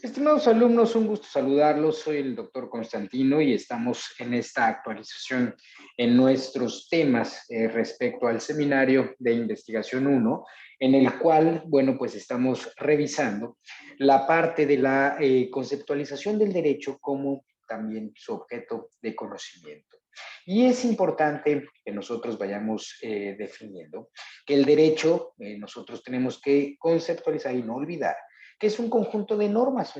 Estimados alumnos, un gusto saludarlos. Soy el doctor Constantino y estamos en esta actualización en nuestros temas respecto al seminario de investigación 1, en el cual, bueno, pues estamos revisando la parte de la conceptualización del derecho como también su objeto de conocimiento. Y es importante que nosotros vayamos definiendo que el derecho nosotros tenemos que conceptualizar y no olvidar que es un conjunto de normas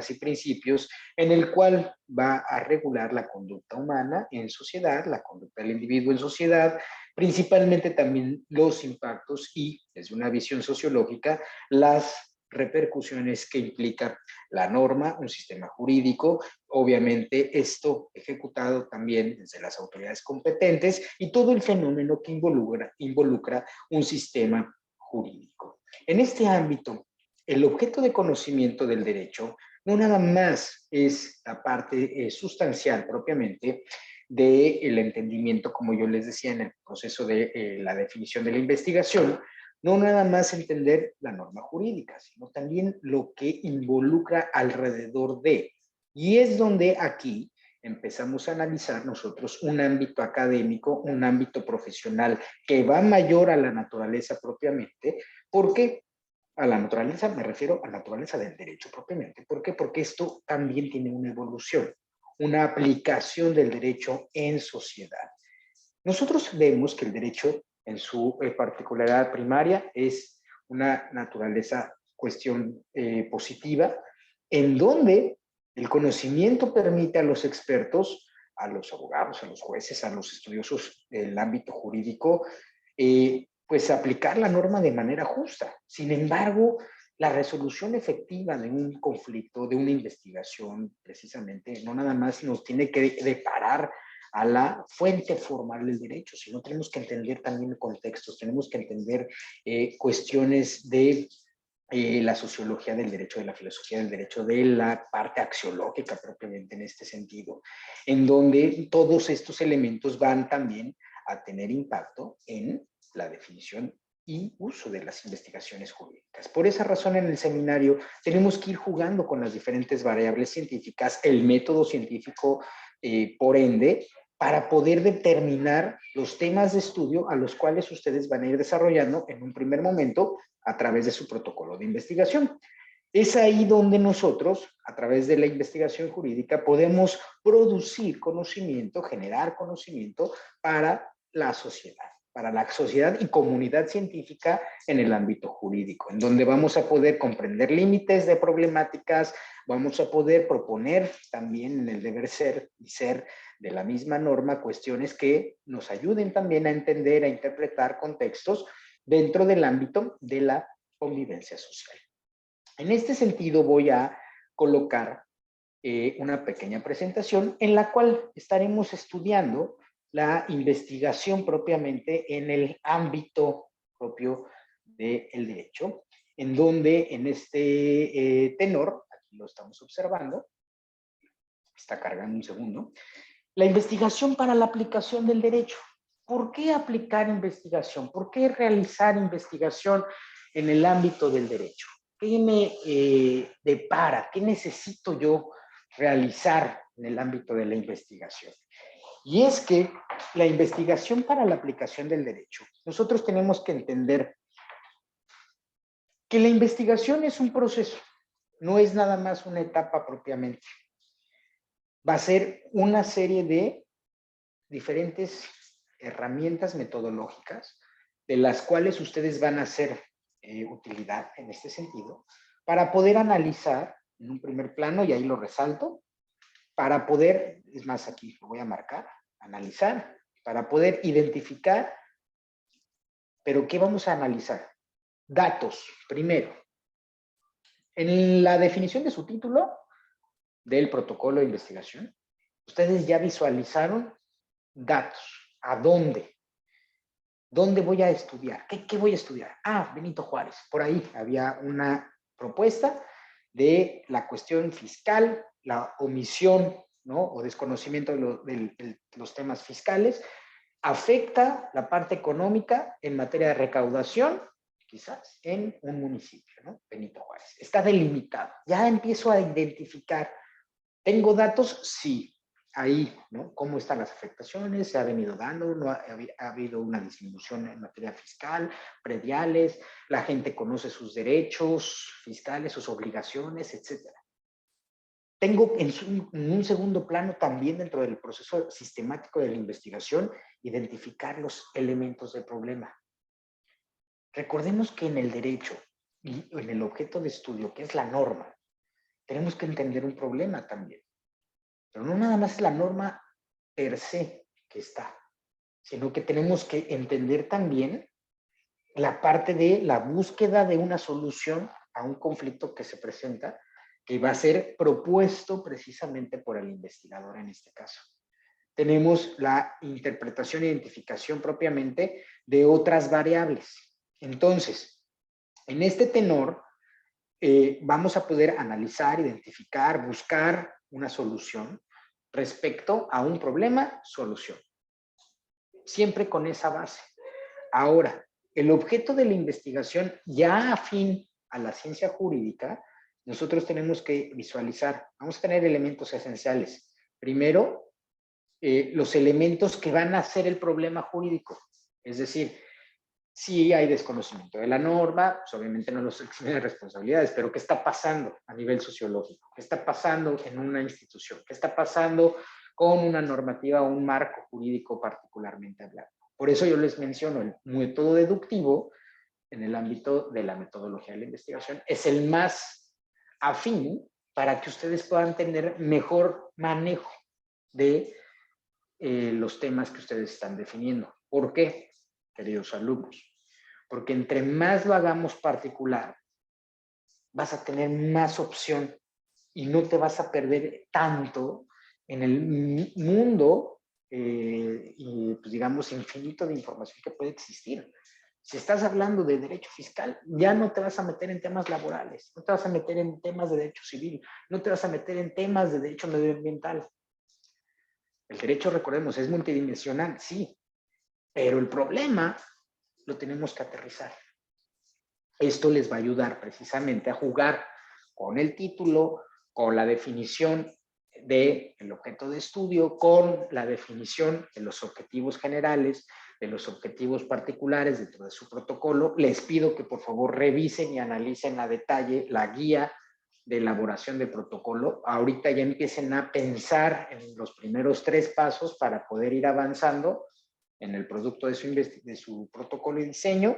y principios en el cual va a regular la conducta humana en sociedad, la conducta del individuo en sociedad, principalmente también los impactos y, desde una visión sociológica, las repercusiones que implica la norma, un sistema jurídico, obviamente esto ejecutado también desde las autoridades competentes y todo el fenómeno que involucra un sistema jurídico. En este ámbito, el objeto de conocimiento del derecho no nada más es la parte sustancial propiamente del entendimiento, como yo les decía en el proceso de la definición de la investigación, no nada más entender la norma jurídica, sino también lo que involucra alrededor de. Y es donde aquí empezamos a analizar nosotros un ámbito académico, un ámbito profesional que va mayor a la naturaleza propiamente, porque a la naturaleza, me refiero a la naturaleza del derecho propiamente. ¿Por qué? Porque esto también tiene una evolución, una aplicación del derecho en sociedad. Nosotros vemos que el derecho en su particularidad primaria es una naturaleza cuestión positiva, en donde el conocimiento permite a los expertos, a los abogados, a los jueces, a los estudiosos del ámbito jurídico, pues aplicar la norma de manera justa. Sin embargo, la resolución efectiva de un conflicto, de una investigación, precisamente, no nada más nos tiene que deparar a la fuente formal del derecho, sino tenemos que entender también contextos, tenemos que entender cuestiones de la sociología del derecho, de la filosofía del derecho, de la parte axiológica propiamente en este sentido, en donde todos estos elementos van también a tener impacto en la definición y uso de las investigaciones jurídicas. Por esa razón, en el seminario tenemos que ir jugando con las diferentes variables científicas, el método científico, por ende, para poder determinar los temas de estudio a los cuales ustedes van a ir desarrollando en un primer momento a través de su protocolo de investigación. Es ahí donde nosotros, a través de la investigación jurídica, podemos producir conocimiento, generar conocimiento para la sociedad y comunidad científica en el ámbito jurídico, en donde vamos a poder comprender límites de problemáticas, vamos a poder proponer también en el deber ser y ser de la misma norma cuestiones que nos ayuden también a entender, a interpretar contextos dentro del ámbito de la convivencia social. En este sentido voy a colocar una pequeña presentación en la cual estaremos estudiando la investigación propiamente en el ámbito propio del derecho, en donde en este tenor, aquí lo estamos observando, está cargando un segundo, la investigación para la aplicación del derecho. ¿Por qué aplicar investigación? ¿Por qué realizar investigación en el ámbito del derecho? ¿Qué me depara? ¿Qué necesito yo realizar en el ámbito de la investigación? Y es que la investigación para la aplicación del derecho, nosotros tenemos que entender que la investigación es un proceso, no es nada más una etapa propiamente. Va a ser una serie de diferentes herramientas metodológicas de las cuales ustedes van a hacer utilidad en este sentido para poder analizar en un primer plano, y ahí lo resalto, para poder, es más, aquí lo voy a marcar, analizar, para poder identificar, pero ¿qué vamos a analizar? Datos, primero. En la definición de su título del protocolo de investigación, ustedes ya visualizaron datos. ¿A dónde? ¿Dónde voy a estudiar? ¿Qué voy a estudiar? Ah, Benito Juárez. Por ahí había una propuesta de la cuestión fiscal, la omisión, ¿no? O desconocimiento de los temas fiscales, afecta la parte económica en materia de recaudación quizás en un municipio, ¿no? Benito Juárez. Está delimitado. Ya empiezo a identificar. ¿Tengo datos? Sí. Ahí, ¿no? ¿Cómo están las afectaciones? ¿Se ha venido dando? ¿No ha habido una disminución en materia fiscal, prediales? ¿La gente conoce sus derechos fiscales, sus obligaciones, etcétera? Tengo en un segundo plano también dentro del proceso sistemático de la investigación identificar los elementos del problema. Recordemos que en el derecho y en el objeto de estudio, que es la norma, tenemos que entender un problema también. Pero no nada más es la norma per se que está, sino que tenemos que entender también la parte de la búsqueda de una solución a un conflicto que se presenta, que va a ser propuesto precisamente por el investigador en este caso. Tenemos la interpretación e identificación propiamente de otras variables. Entonces, en este tenor, vamos a poder analizar, identificar, buscar una solución respecto a un problema, solución. Siempre con esa base. Ahora, el objeto de la investigación ya afín a la ciencia jurídica, nosotros tenemos que visualizar, vamos a tener elementos esenciales. Primero, los elementos que van a ser el problema jurídico. Es decir, si hay desconocimiento de la norma, pues obviamente no los exime de responsabilidades, pero ¿qué está pasando a nivel sociológico? ¿Qué está pasando en una institución? ¿Qué está pasando con una normativa o un marco jurídico particularmente hablando? Por eso yo les menciono el método deductivo en el ámbito de la metodología de la investigación. Es el más afín para que ustedes puedan tener mejor manejo de los temas que ustedes están definiendo. ¿Por qué, queridos alumnos? Porque entre más lo hagamos particular, vas a tener más opción y no te vas a perder tanto en el mundo y pues digamos infinito de información que puede existir. Si estás hablando de derecho fiscal, ya no te vas a meter en temas laborales, no te vas a meter en temas de derecho civil, no te vas a meter en temas de derecho medioambiental. El derecho, recordemos, es multidimensional, sí, pero el problema lo tenemos que aterrizar. Esto les va a ayudar precisamente a jugar con el título, con la definición del objeto de estudio, con la definición de los objetivos generales, de los objetivos particulares dentro de su protocolo. Les pido que por favor revisen y analicen a detalle la guía de elaboración del protocolo. Ahorita ya empiecen a pensar en los primeros 3 pasos para poder ir avanzando en el producto de su protocolo y diseño.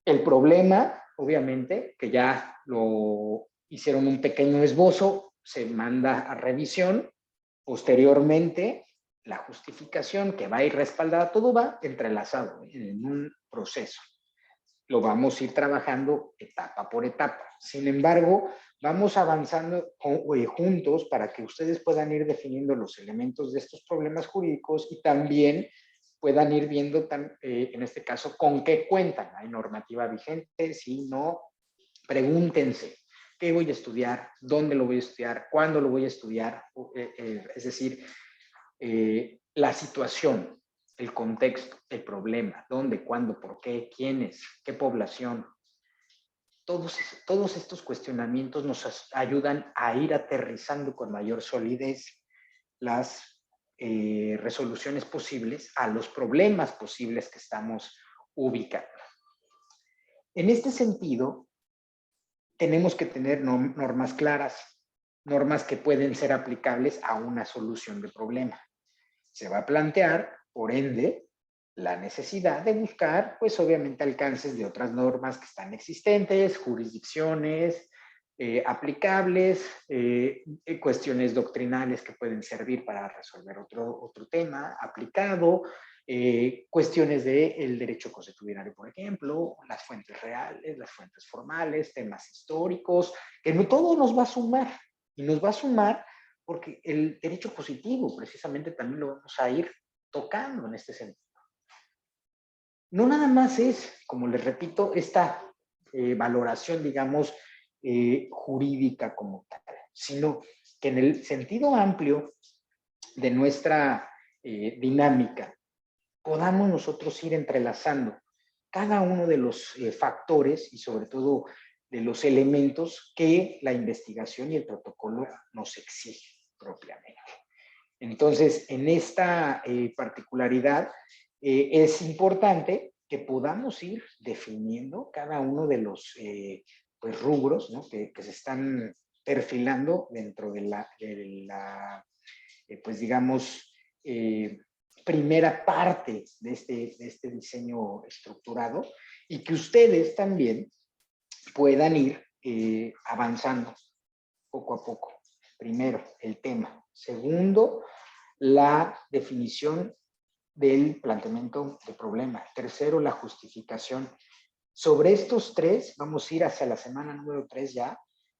El problema, obviamente, que ya lo hicieron un pequeño esbozo, se manda a revisión. Posteriormente, la justificación que va a ir respaldada, todo va entrelazado en un proceso. Lo vamos a ir trabajando etapa por etapa. Sin embargo, vamos avanzando juntos para que ustedes puedan ir definiendo los elementos de estos problemas jurídicos y también puedan ir viendo, en este caso, con qué cuentan. ¿Hay normativa vigente? Si no, pregúntense, ¿qué voy a estudiar? ¿Dónde lo voy a estudiar? ¿Cuándo lo voy a estudiar? Es decir, la situación, el contexto, el problema, dónde, cuándo, por qué, quiénes, qué población. Todos estos cuestionamientos nos ayudan a ir aterrizando con mayor solidez las resoluciones posibles a los problemas posibles que estamos ubicando. En este sentido, tenemos que tener normas claras, normas que pueden ser aplicables a una solución de problema. Se va a plantear, por ende, la necesidad de buscar, pues obviamente, alcances de otras normas que están existentes, jurisdicciones aplicables, cuestiones doctrinales que pueden servir para resolver otro tema aplicado, cuestiones del derecho consuetudinario, por ejemplo, las fuentes reales, las fuentes formales, temas históricos, que no todo nos va a sumar, y nos va a sumar porque el derecho positivo precisamente también lo vamos a ir tocando en este sentido. No nada más es, como les repito, esta valoración, digamos, jurídica como tal, sino que en el sentido amplio de nuestra dinámica podamos nosotros ir entrelazando cada uno de los factores y sobre todo de los elementos que la investigación y el protocolo nos exige propiamente. Entonces, en esta particularidad, es importante que podamos ir definiendo cada uno de los pues, rubros, ¿no? que se están perfilando dentro de la pues digamos, primera parte de este diseño estructurado y que ustedes también puedan ir avanzando poco a poco. Primero, el tema. Segundo, la definición del planteamiento de problema. Tercero, la justificación. Sobre estos tres, vamos a ir hacia la semana número 3 ya,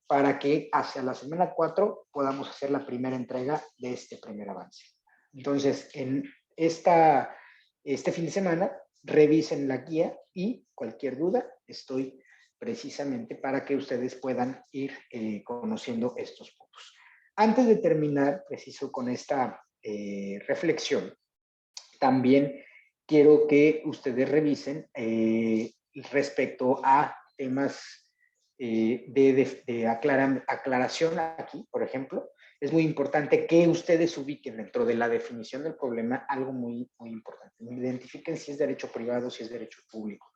para que hacia la semana 4 podamos hacer la primera entrega de este primer avance. Entonces, en este fin de semana, revisen la guía y cualquier duda, estoy precisamente para que ustedes puedan ir conociendo estos puntos. Antes de terminar, preciso con esta reflexión, también quiero que ustedes revisen respecto a temas de aclaración aquí, por ejemplo. Es muy importante que ustedes ubiquen dentro de la definición del problema algo muy, muy importante. Identifiquen si es derecho privado, si es derecho público.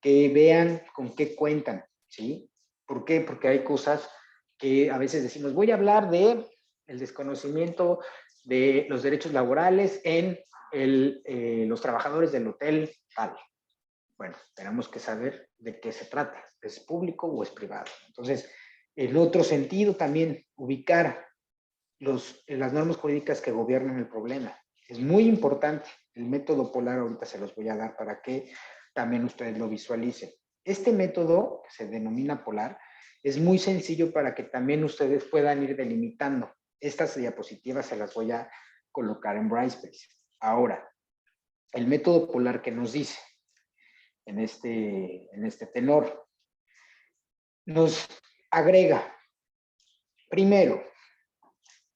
Que vean con qué cuentan, ¿sí? ¿Por qué? Porque hay cosas que a veces decimos, voy a hablar de el desconocimiento de los derechos laborales en los trabajadores del hotel tal. Bueno, tenemos que saber de qué se trata, ¿es público o es privado? Entonces, en otro sentido también ubicar las normas jurídicas que gobiernan el problema. Es muy importante. El método polar ahorita se los voy a dar para que también ustedes lo visualicen. Este método, que se denomina polar, es muy sencillo para que también ustedes puedan ir delimitando. Estas diapositivas se las voy a colocar en Brightspace. Ahora, el método polar que nos dice en este tenor, nos agrega, primero,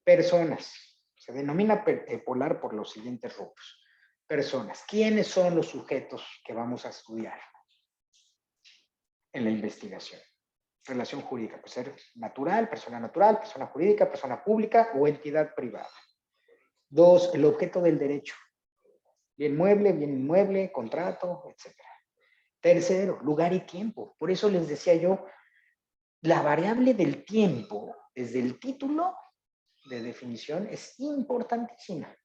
personas. Se denomina polar por los siguientes rubros. Personas. ¿Quiénes son los sujetos que vamos a estudiar en la investigación? Relación jurídica. Puede ser natural, persona jurídica, persona pública o entidad privada. 2, el objeto del derecho. Bien mueble, bien inmueble, contrato, etc. Tercero, lugar y tiempo. Por eso les decía yo, la variable del tiempo, desde el título de definición, es importantísima.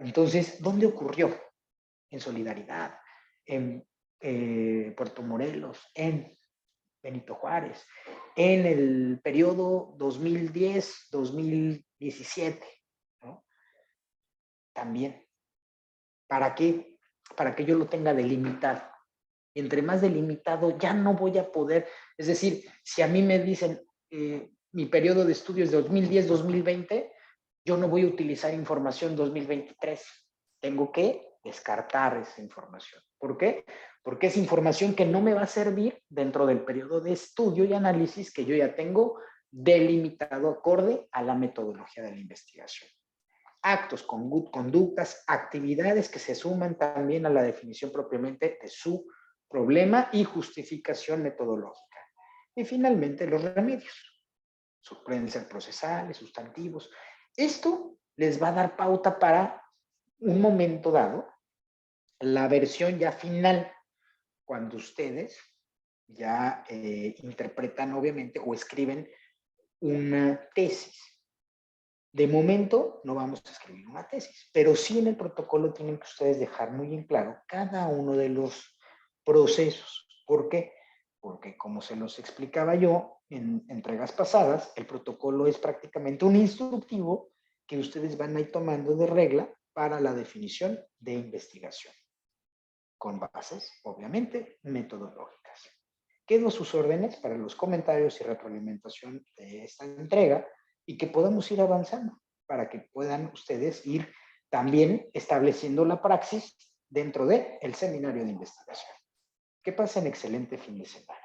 Entonces, ¿dónde ocurrió? En Solidaridad, en Puerto Morelos, en Benito Juárez, en el periodo 2010-2017, ¿no? También. ¿Para qué? Para que yo lo tenga delimitado. Y entre más delimitado, ya no voy a poder, es decir, si a mí me dicen mi periodo de estudio es de 2010-2020, yo no voy a utilizar información 2023. Tengo que descartar esa información. ¿Por qué? Porque es información que no me va a servir dentro del periodo de estudio y análisis que yo ya tengo delimitado acorde a la metodología de la investigación. Actos, conductas, actividades que se suman también a la definición propiamente de su problema y justificación metodológica. Y finalmente los remedios. Pueden ser procesales, sustantivos. Esto les va a dar pauta para un momento dado, la versión ya final, cuando ustedes ya interpretan obviamente o escriben una tesis. De momento no vamos a escribir una tesis, pero sí en el protocolo tienen que ustedes dejar muy en claro cada uno de los procesos. ¿Por qué? Porque como se los explicaba yo en entregas pasadas, el protocolo es prácticamente un instructivo que ustedes van a ir tomando de regla para la definición de investigación, con bases, obviamente, metodológicas. Quedo a sus órdenes para los comentarios y retroalimentación de esta entrega y que podamos ir avanzando para que puedan ustedes ir también estableciendo la praxis dentro del seminario de investigación. Que pasen excelente fin de semana.